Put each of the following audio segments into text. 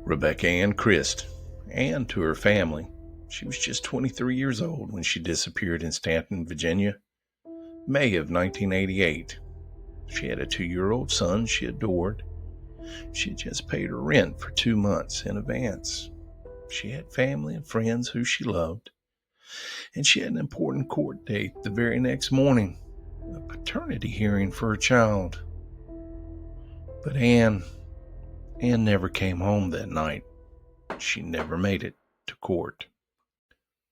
Rebecca Ann Crist, and to her family. She was just 23 years old when she disappeared in Stanton, Virginia, May of 1988. She had a 2-year-old son she adored. She had just paid her rent for 2 months in advance. She had family and friends who she loved, and she had an important court date the very next morning, a paternity hearing for her child. But Anne never came home that night. She never made it to court.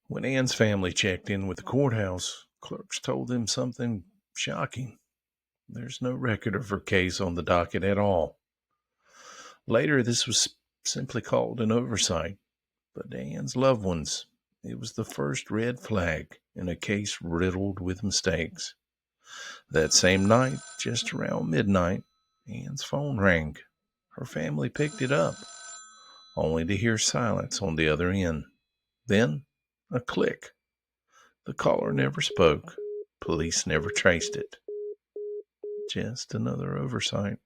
When Anne's family checked in with the courthouse, clerks told them something shocking. There's no record of her case on the docket at all. Later, this was simply called an oversight, but to Anne's loved ones, it was the first red flag in a case riddled with mistakes. That same night, just around midnight, Anne's phone rang. Her family picked it up, only to hear silence on the other end. Then, a click. The caller never spoke. Police never traced it. Just another oversight.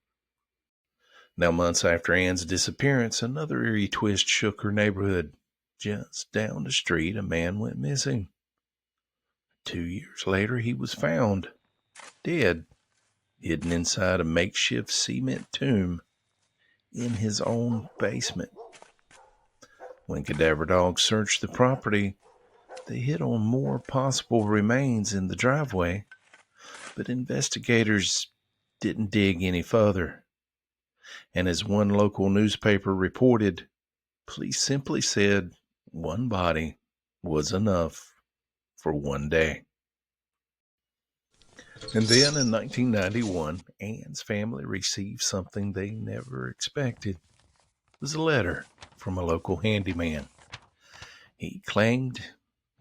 Now, months after Anne's disappearance, another eerie twist shook her neighborhood. Just down the street, a man went missing. 2 years later, he was found, dead, hidden inside a makeshift cement tomb in his own basement. When cadaver dogs searched the property, they hit on more possible remains in the driveway, but investigators didn't dig any further. And as one local newspaper reported, police simply said one body was enough for one day. And then in 1991, Anne's family received something they never expected. It was a letter from a local handyman. He claimed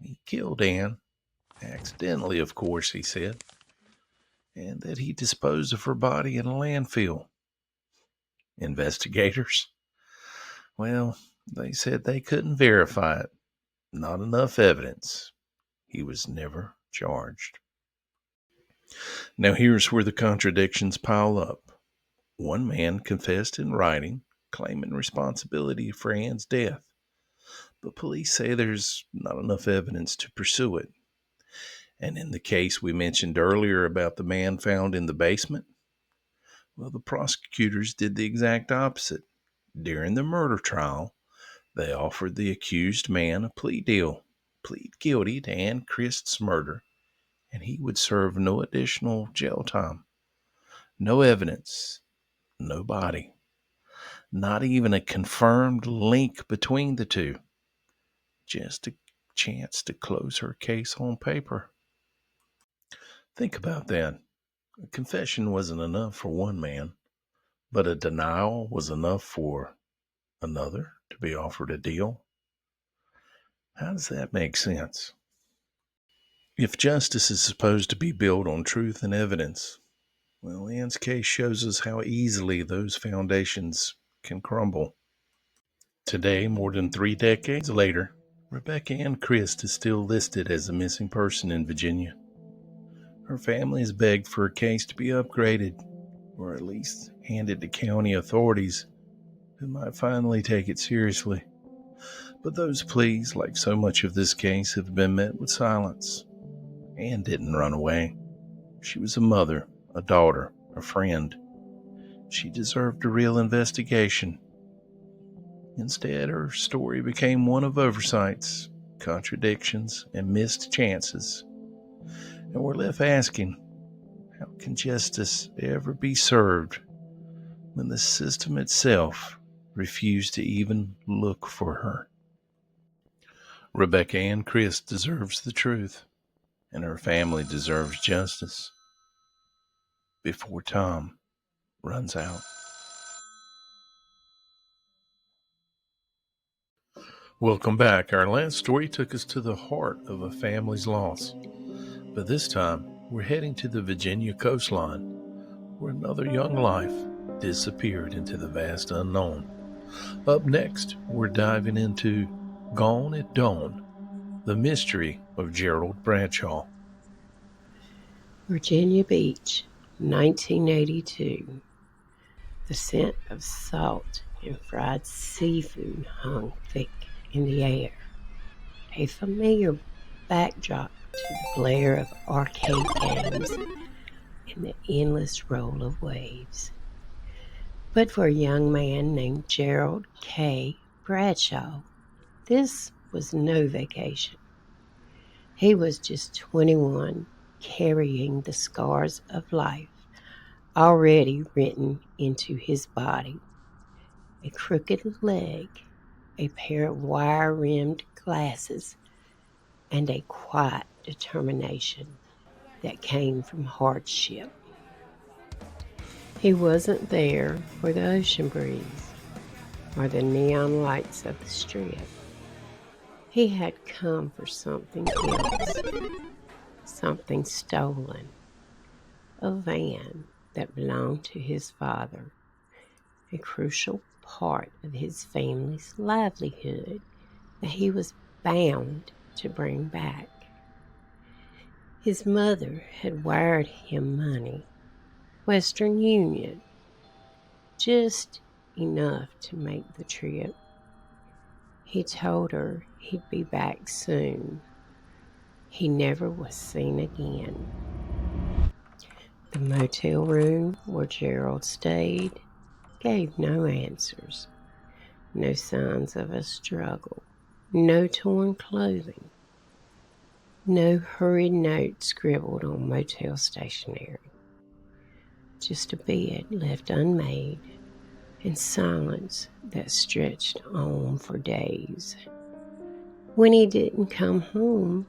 he killed Anne, accidentally, of course, he said, and that he disposed of her body in a landfill. Investigators? Well, they said they couldn't verify it. Not enough evidence. He was never charged. Now here's where the contradictions pile up. One man confessed in writing, claiming responsibility for Anne's death, but police say there's not enough evidence to pursue it. And in the case we mentioned earlier about the man found in the basement, well, the prosecutors did the exact opposite. During the murder trial, they offered the accused man a plea deal, plead guilty to Anne Crist's murder, and he would serve no additional jail time. No evidence, no body, not even a confirmed link between the two. Just a chance to close her case on paper. Think about that. A confession wasn't enough for one man, but a denial was enough for another to be offered a deal. How does that make sense? If justice is supposed to be built on truth and evidence, well, Anne's case shows us how easily those foundations can crumble. Today, more than 3 decades later, Rebecca Ann Crist is still listed as a missing person in Virginia. Her family has begged for her case to be upgraded, or at least handed to county authorities who might finally take it seriously. But those pleas, like so much of this case, have been met with silence. Anne didn't run away. She was a mother, a daughter, a friend. She deserved a real investigation. Instead, her story became one of oversights, contradictions, and missed chances. And we're left asking, how can justice ever be served when the system itself refused to even look for her? Rebecca Ann Crist deserves the truth, and her family deserves justice before time runs out. Welcome back. Our last story took us to the heart of a family's loss. But this time, we're heading to the Virginia coastline, where another young life disappeared into the vast unknown. Up next, we're diving into Gone at Dawn, the mystery of Gerald Bradshaw. Virginia Beach, 1982. The scent of salt and fried seafood hung thick in the air, a familiar backdrop to the glare of arcade games and the endless roll of waves. But for a young man named Gerald Bradshaw, this was no vacation. He was just 21, carrying the scars of life already written into his body. A crooked leg, a pair of wire-rimmed glasses, and a quiet determination that came from hardship. He wasn't there for the ocean breeze or the neon lights of the strip. He had come for something else, something stolen, a van that belonged to his father, a crucial part of his family's livelihood that he was bound to bring back. His mother had wired him money, Western Union, just enough to make the trip. He told her he'd be back soon. He never was seen again. The motel room where Gerald stayed gave no answers, no signs of a struggle, no torn clothing, no hurried note scribbled on motel stationery, just a bed left unmade and silence that stretched on for days. When he didn't come home,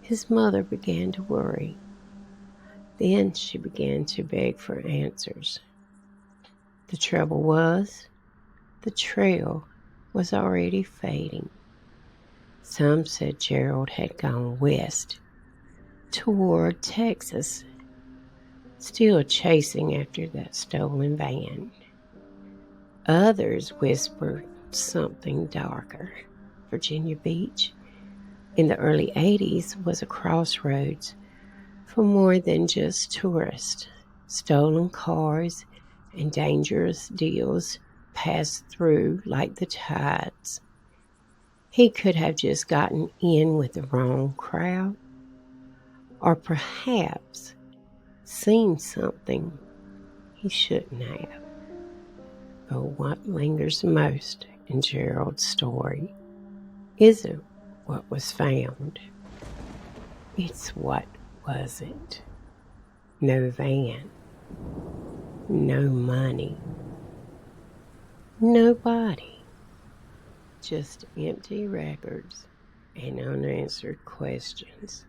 his mother began to worry. Then she began to beg for answers. The trouble was, the trail was already fading. Some said Gerald had gone west, toward Texas, still chasing after that stolen van. Others whispered something darker. Virginia Beach in the early 80s was a crossroads for more than just tourists. Stolen cars and dangerous deals passed through like the tides. He could have just gotten in with the wrong crowd, or perhaps seen something he shouldn't have. But what lingers most in Gerald's story isn't what was found. It's what wasn't. No van, no money, no body, just empty records and unanswered questions.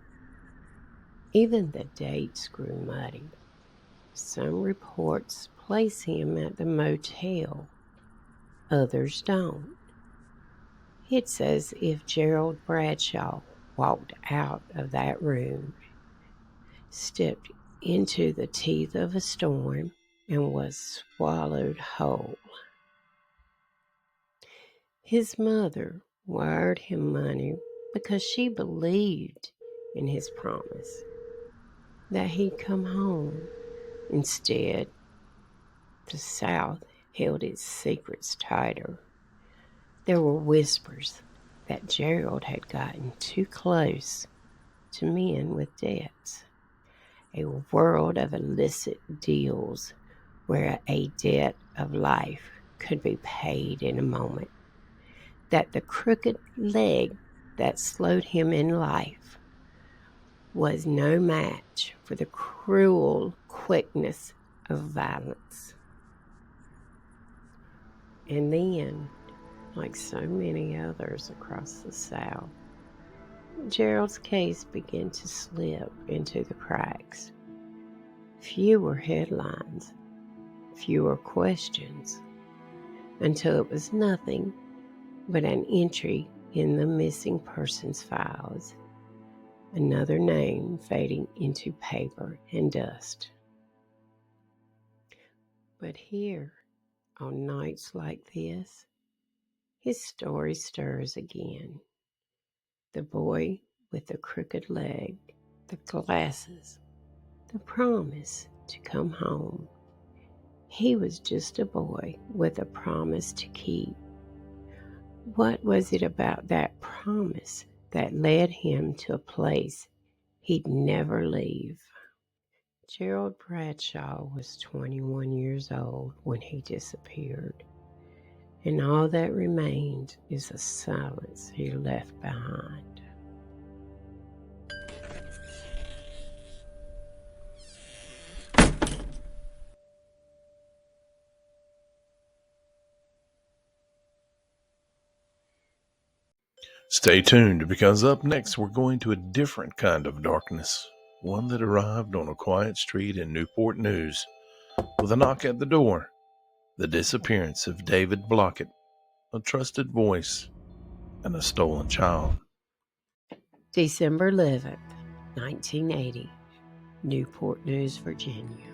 Even the dates grew muddy. Some reports place him at the motel, others don't. It's as if Gerald Bradshaw walked out of that room, stepped into the teeth of a storm, and was swallowed whole. His mother wired him money because she believed in his promise that he'd come home. Instead, the South held its secrets tighter. There were whispers that Gerald had gotten too close to men with debts, a world of illicit deals where a debt of life could be paid in a moment, that the crooked leg that slowed him in life was no match for the cruel quickness of violence. And then, like so many others across the South, Gerald's case began to slip into the cracks. Fewer headlines, fewer questions, until it was nothing but an entry in the missing persons files, another name fading into paper and dust. But here, on nights like this, his story stirs again. The boy with the crooked leg, the glasses, the promise to come home. He was just a boy with a promise to keep. What was it about that promise that led him to a place he'd never leave? Gerald Bradshaw was 21 years old when he disappeared, and all that remains is the silence he left behind. Stay tuned, because up next we're going to a different kind of darkness, one that arrived on a quiet street in Newport News. With a knock at the door, the disappearance of David Blockett, a trusted voice, and a stolen child. December 11th, 1980, Newport News, Virginia.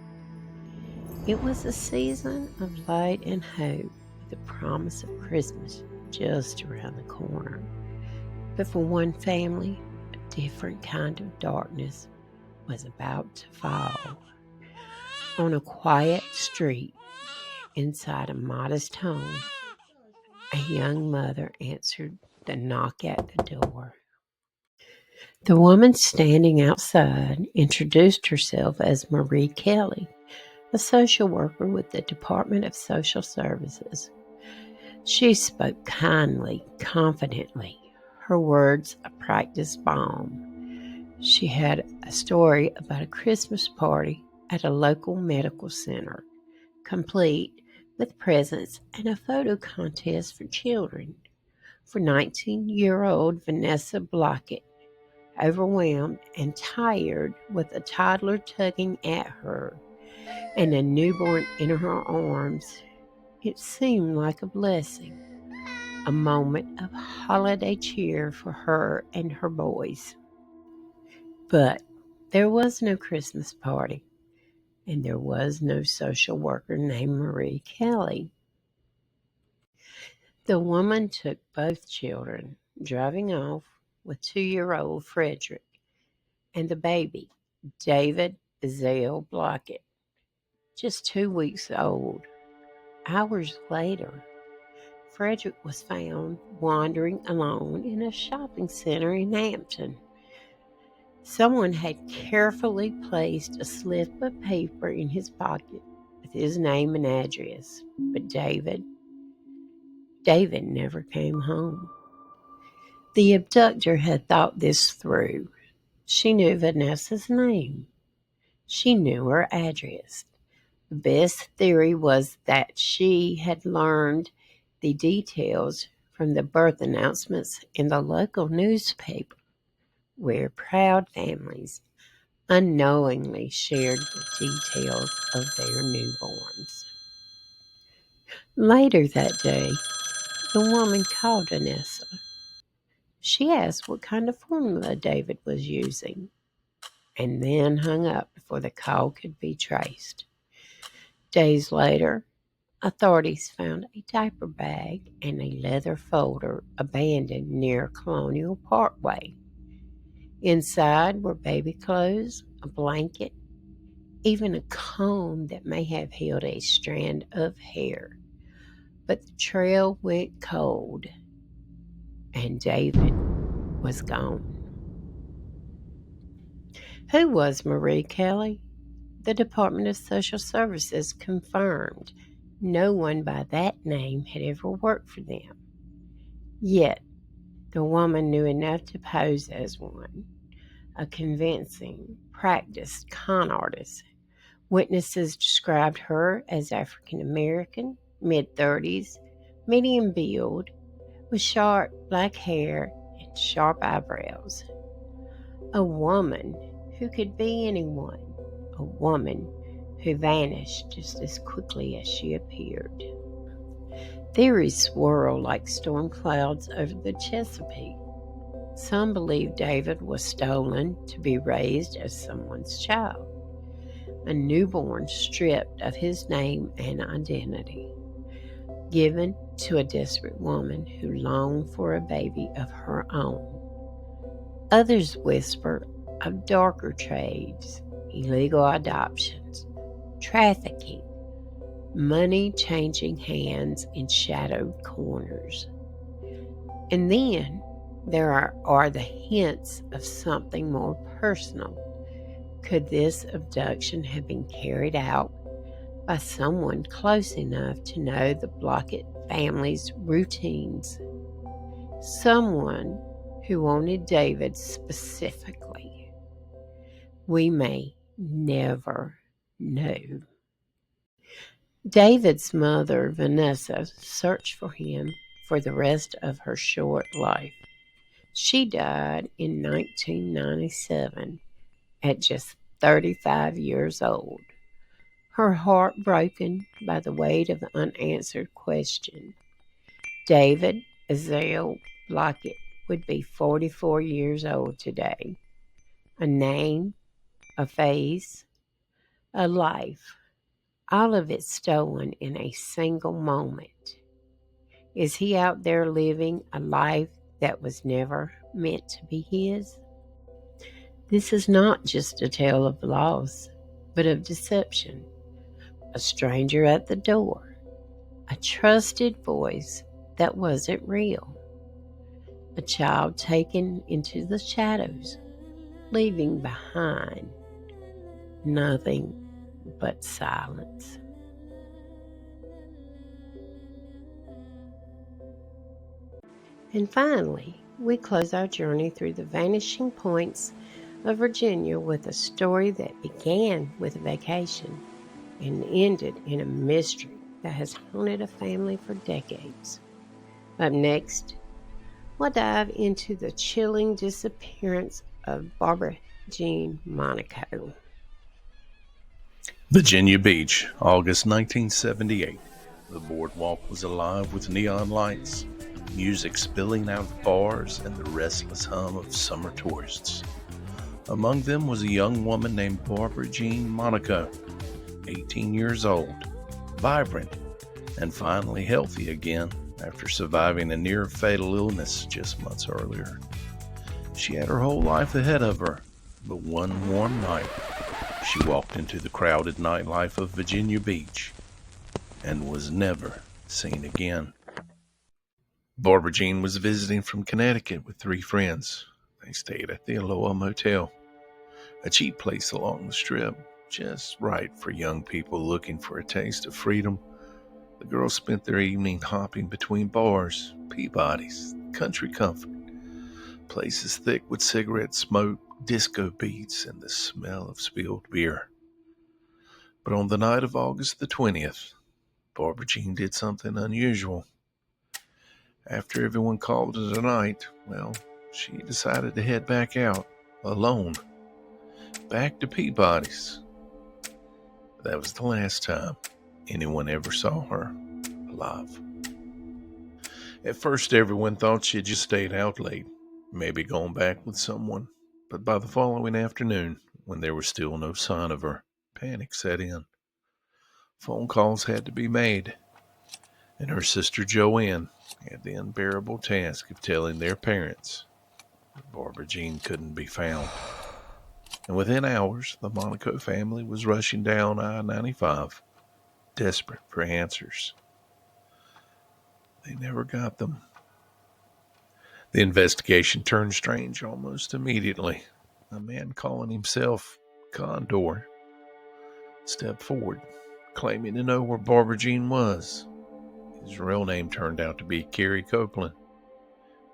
It was a season of light and hope, with the promise of Christmas just around the corner. But for one family, a different kind of darkness was about to fall. On a quiet street inside a modest home, a young mother answered the knock at the door. The woman standing outside introduced herself as Marie Kelly, a social worker with the Department of Social Services. She spoke kindly, confidently, her words a practiced balm. She had a story about a Christmas party at a local medical center, complete with presents and a photo contest for children, for 19-year-old Vanessa Blockett, overwhelmed and tired with a toddler tugging at her and a newborn in her arms. It seemed like a blessing, a moment of holiday cheer for her and her boys. But there was no Christmas party, and there was no social worker named Marie Kelly. The woman took both children, driving off with 2-year-old Frederick and the baby, David Zale Blockett, just 2 weeks old. Hours later, Frederick was found wandering alone in a shopping center in Hampton. Someone had carefully placed a slip of paper in his pocket with his name and address, but David never came home. The abductor had thought this through. She knew Vanessa's name. She knew her address. The best theory was that she had learned the details from the birth announcements in the local newspaper, where proud families unknowingly shared the details of their newborns. Later that day, the woman called Vanessa. She asked what kind of formula David was using, and then hung up before the call could be traced. Days later, authorities found a diaper bag and a leather folder abandoned near Colonial Parkway. Inside were baby clothes, a blanket, even a comb that may have held a strand of hair. But the trail went cold, and David was gone. Who was Marie Kelly? The Department of Social Services confirmed no one by that name had ever worked for them. Yet, the woman knew enough to pose as one, a convincing, practiced con artist. Witnesses described her as African American, mid-30s, medium build, with short black hair and sharp eyebrows. A woman who could be anyone. A woman who vanished just as quickly as she appeared. Theories swirl like storm clouds over the Chesapeake. Some believe David was stolen to be raised as someone's child, a newborn stripped of his name and identity, given to a desperate woman who longed for a baby of her own. Others whisper of darker trades, illegal adoptions, trafficking, money changing hands in shadowed corners. And then there are the hints of something more personal. Could this abduction have been carried out by someone close enough to know the Blockett family's routines? Someone who wanted David specifically. We may never know. David's mother, Vanessa, searched for him for the rest of her short life. She died in 1997 at just 35 years old, her heart broken by the weight of the unanswered question. David Azael Blockett would be 44 years old today. A name, a face, a life, all of it stolen in a single moment. Is he out there living a life that was never meant to be his? This is not just a tale of loss, but of deception. A stranger at the door, a trusted voice that wasn't real, a child taken into the shadows, leaving behind nothing but silence. And finally, we close our journey through the vanishing points of Virginia with a story that began with a vacation and ended in a mystery that has haunted a family for decades. Up next, we'll dive into the chilling disappearance of Barbara Jean Monaco. Virginia Beach, August 1978. The boardwalk was alive with neon lights, music spilling out of bars, and the restless hum of summer tourists. Among them was a young woman named Barbara Jean Monaco, 18 years old, vibrant, and finally healthy again after surviving a near-fatal illness just months earlier. She had her whole life ahead of her, but one warm night, she walked into the crowded nightlife of Virginia Beach and was never seen again. Barbara Jean was visiting from Connecticut with 3 friends. They stayed at the Aloha Motel, a cheap place along the strip, just right for young people looking for a taste of freedom. The girls spent their evening hopping between bars, Peabody's, country comfort, places thick with cigarette smoke, disco beats, and the smell of spilled beer. But on the night of August the 20th, Barbara Jean did something unusual. After everyone called it a night, she decided to head back out, alone, back to Peabody's. That was the last time anyone ever saw her alive. At first, everyone thought she had just stayed out late, maybe gone back with someone. But by the following afternoon, when there was still no sign of her, panic set in. Phone calls had to be made, and her sister Joanne had the unbearable task of telling their parents that Barbara Jean couldn't be found. And within hours, the Monaco family was rushing down I-95, desperate for answers. They never got them. The investigation turned strange almost immediately. A man calling himself Condor stepped forward, claiming to know where Barbara Jean was. His real name turned out to be Kerry Copeland,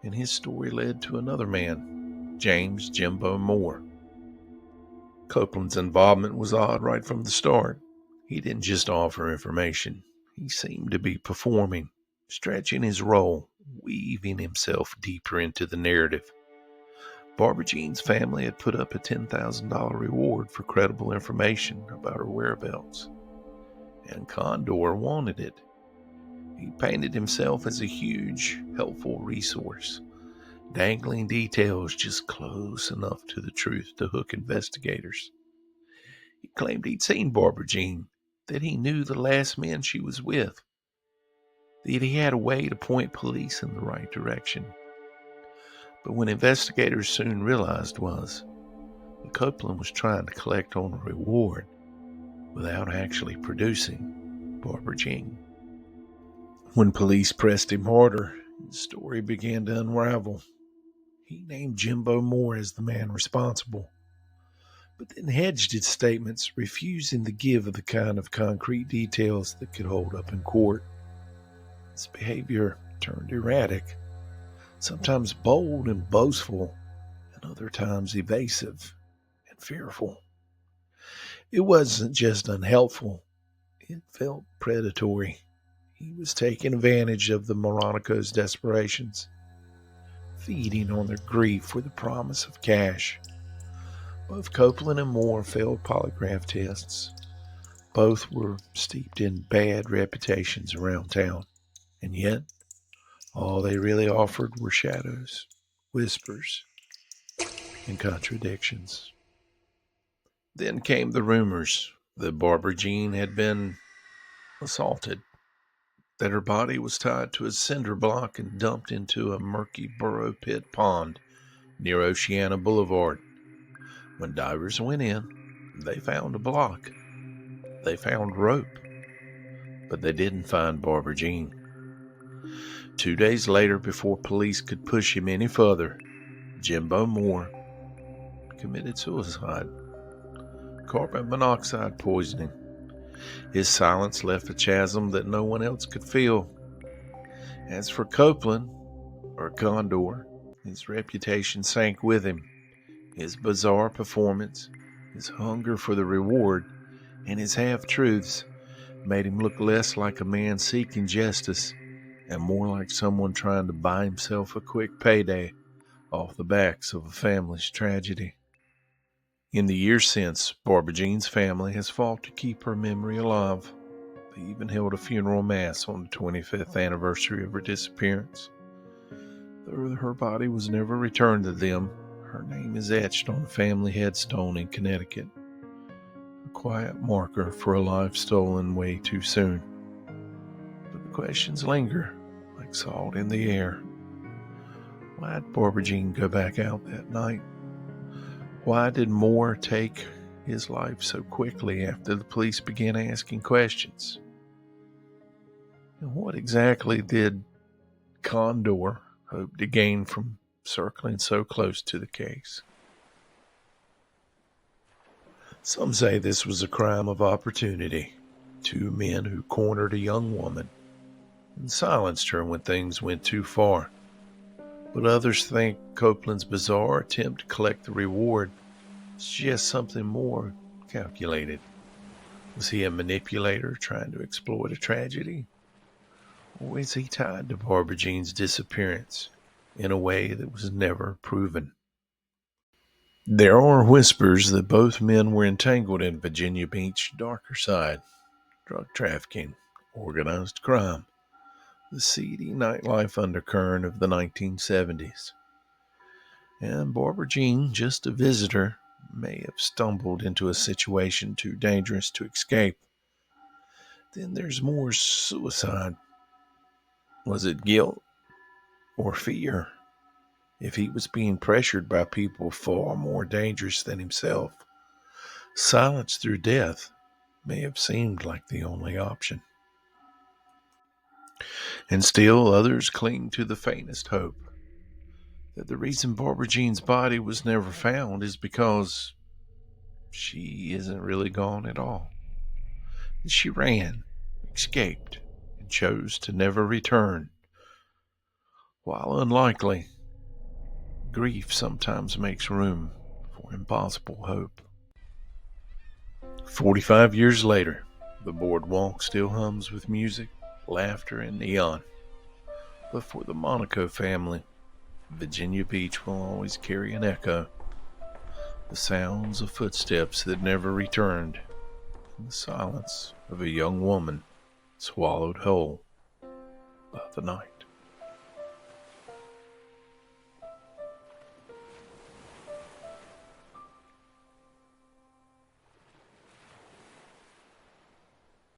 and his story led to another man, James Jimbo Moore. Copeland's involvement was odd right from the start. He didn't just offer information. He seemed to be performing, stretching his role, weaving himself deeper into the narrative. Barbara Jean's family had put up a $10,000 reward for credible information about her whereabouts, and Condor wanted it. He painted himself as a huge, helpful resource, dangling details just close enough to the truth to hook investigators. He claimed he'd seen Barbara Jean, that he knew the last men she was with, that he had a way to point police in the right direction. But what investigators soon realized was that Copeland was trying to collect on a reward without actually producing Barbara Jean. When police pressed him harder, his story began to unravel. He named Jimbo Moore as the man responsible, but then hedged his statements, refusing to give the kind of concrete details that could hold up in court. His behavior turned erratic, sometimes bold and boastful, and other times evasive and fearful. It wasn't just unhelpful, it felt predatory. He was taking advantage of the Monaco's desperations, feeding on their grief for the promise of cash. Both Copeland and Moore failed polygraph tests. Both were steeped in bad reputations around town, and yet all they really offered were shadows, whispers, and contradictions. Then came the rumors that Barbara Jean had been assaulted, that her body was tied to a cinder block and dumped into a murky burrow pit pond near Oceana Boulevard. When divers went in, they found a block. They found rope, but they didn't find Barbara Jean. 2 days later, before police could push him any further, Jimbo Moore committed suicide. Carbon monoxide poisoning. His silence left a chasm that no one else could fill. As for Copeland, or Condor, his reputation sank with him. His bizarre performance, his hunger for the reward, and his half-truths made him look less like a man seeking justice and more like someone trying to buy himself a quick payday off the backs of a family's tragedy. In the years since, Barbara Jean's family has fought to keep her memory alive. They even held a funeral mass on the 25th anniversary of her disappearance. Though her body was never returned to them, her name is etched on a family headstone in Connecticut, a quiet marker for a life stolen way too soon. But the questions linger like salt in the air. Why'd Barbara Jean go back out that night? Why did Moore take his life so quickly after the police began asking questions? And what exactly did Condor hope to gain from circling so close to the case? Some say this was a crime of opportunity. 2 men who cornered a young woman and silenced her when things went too far. But others think Copeland's bizarre attempt to collect the reward is just something more calculated. Was he a manipulator trying to exploit a tragedy? Or is he tied to Barbara Jean's disappearance in a way that was never proven? There are whispers that both men were entangled in Virginia Beach's darker side: drug trafficking, organized crime, the seedy nightlife undercurrent of the 1970s. And Barbara Jean, just a visitor, may have stumbled into a situation too dangerous to escape. Then there's Moore's suicide. Was it guilt or fear? If he was being pressured by people far more dangerous than himself, silence through death may have seemed like the only option. And still others cling to the faintest hope that the reason Barbara Jean's body was never found is because she isn't really gone at all. She ran, escaped, and chose to never return. While unlikely, grief sometimes makes room for impossible hope. 45 years later, the boardwalk still hums with music, laughter, and neon. But for the Monaco family, Virginia Beach will always carry an echo. The sounds of footsteps that never returned, and the silence of a young woman swallowed whole by the night.